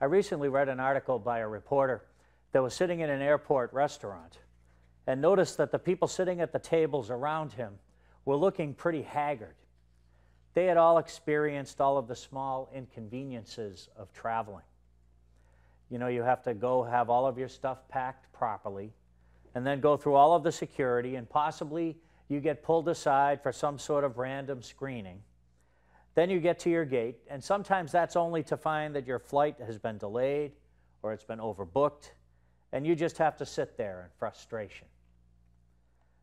I recently read an article by a reporter that was sitting in an airport restaurant and noticed that the people sitting at the tables around him were looking pretty haggard. They had all experienced all of the small inconveniences of traveling. You know, you have to go have all of your stuff packed properly and then go through all of the security, and possibly you get pulled aside for some sort of random screening. Then you get to your gate, and sometimes that's only to find that your flight has been delayed or it's been overbooked, and you just have to sit there in frustration.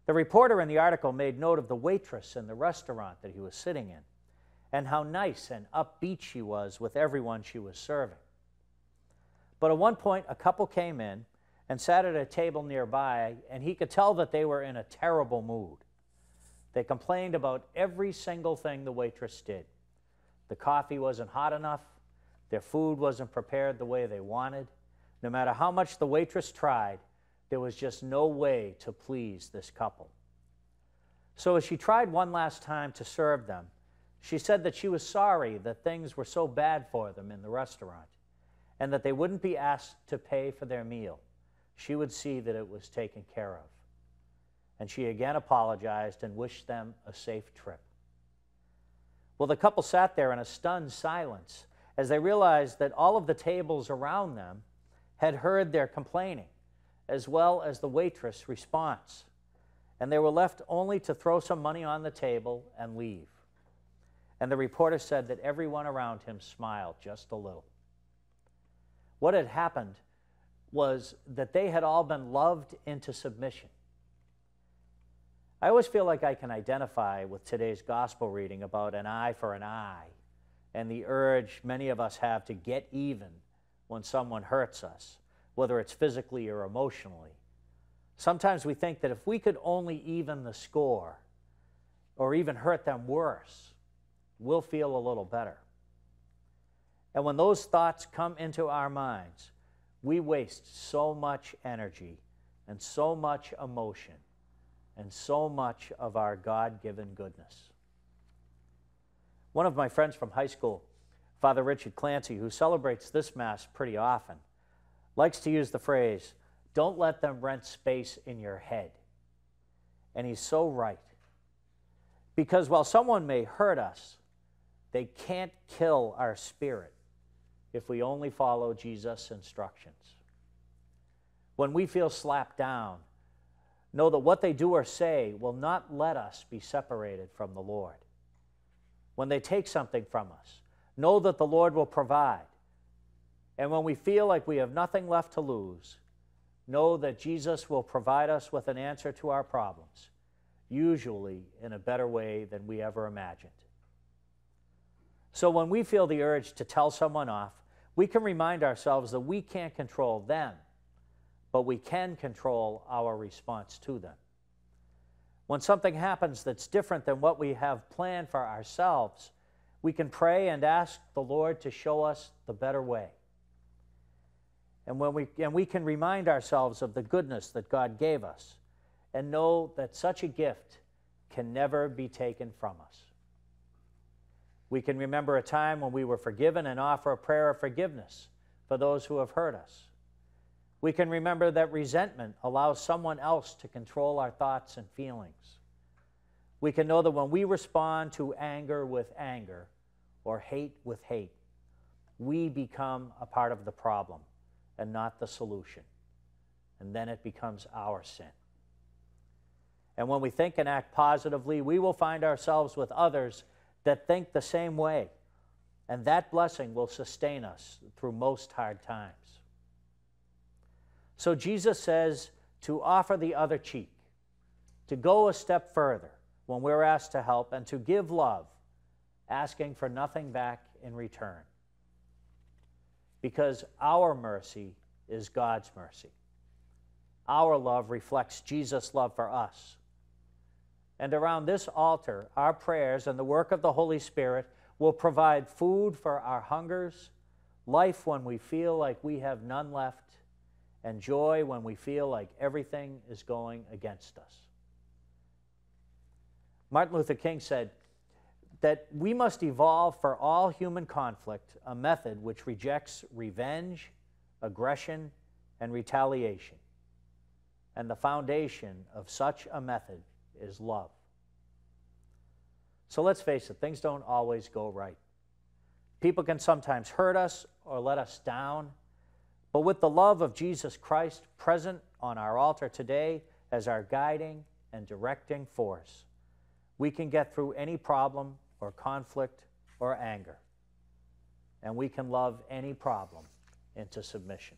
The reporter in the article made note of the waitress in the restaurant that he was sitting in and how nice and upbeat she was with everyone she was serving. But at one point, a couple came in and sat at a table nearby, and he could tell that they were in a terrible mood. They complained about every single thing the waitress did. The coffee wasn't hot enough. Their food wasn't prepared the way they wanted. No matter how much the waitress tried, there was just no way to please this couple. So as she tried one last time to serve them, she said that she was sorry that things were so bad for them in the restaurant and that they wouldn't be asked to pay for their meal. She would see that it was taken care of. And she again apologized and wished them a safe trip. Well, the couple sat there in a stunned silence as they realized that all of the tables around them had heard their complaining, as well as the waitress' response, and they were left only to throw some money on the table and leave. And the reporter said that everyone around him smiled just a little. What had happened was that they had all been loved into submission. I always feel like I can identify with today's gospel reading about an eye for an eye and the urge many of us have to get even when someone hurts us, whether it's physically or emotionally. Sometimes we think that if we could only even the score or even hurt them worse, we'll feel a little better. And when those thoughts come into our minds, we waste so much energy and so much emotion and so much of our God-given goodness. One of my friends from high school, Father Richard Clancy, who celebrates this Mass pretty often, likes to use the phrase, "Don't let them rent space in your head." And he's so right. Because while someone may hurt us, they can't kill our spirit if we only follow Jesus' instructions. When we feel slapped down, know that what they do or say will not let us be separated from the Lord. When they take something from us, know that the Lord will provide. And when we feel like we have nothing left to lose, know that Jesus will provide us with an answer to our problems, usually in a better way than we ever imagined. So when we feel the urge to tell someone off, we can remind ourselves that we can't control them, but we can control our response to them. When something happens that's different than what we have planned for ourselves, we can pray and ask the Lord to show us the better way. And we can remind ourselves of the goodness that God gave us and know that such a gift can never be taken from us. We can remember a time when we were forgiven and offer a prayer of forgiveness for those who have hurt us. We can remember that resentment allows someone else to control our thoughts and feelings. We can know that when we respond to anger with anger or hate with hate, we become a part of the problem and not the solution. And then it becomes our sin. And when we think and act positively, we will find ourselves with others that think the same way, and that blessing will sustain us through most hard times. So Jesus says to offer the other cheek, to go a step further when we're asked to help, and to give love, asking for nothing back in return. Because our mercy is God's mercy. Our love reflects Jesus' love for us. And around this altar, our prayers and the work of the Holy Spirit will provide food for our hungers, life when we feel like we have none left, and joy when we feel like everything is going against us. Martin Luther King said, that we must evolve for all human conflict a method which rejects revenge, aggression, and retaliation. And the foundation of such a method is love. So let's face it, things don't always go right. People can sometimes hurt us or let us down, but with the love of Jesus Christ present on our altar today as our guiding and directing force, we can get through any problem or conflict or anger, and we can love any problem into submission.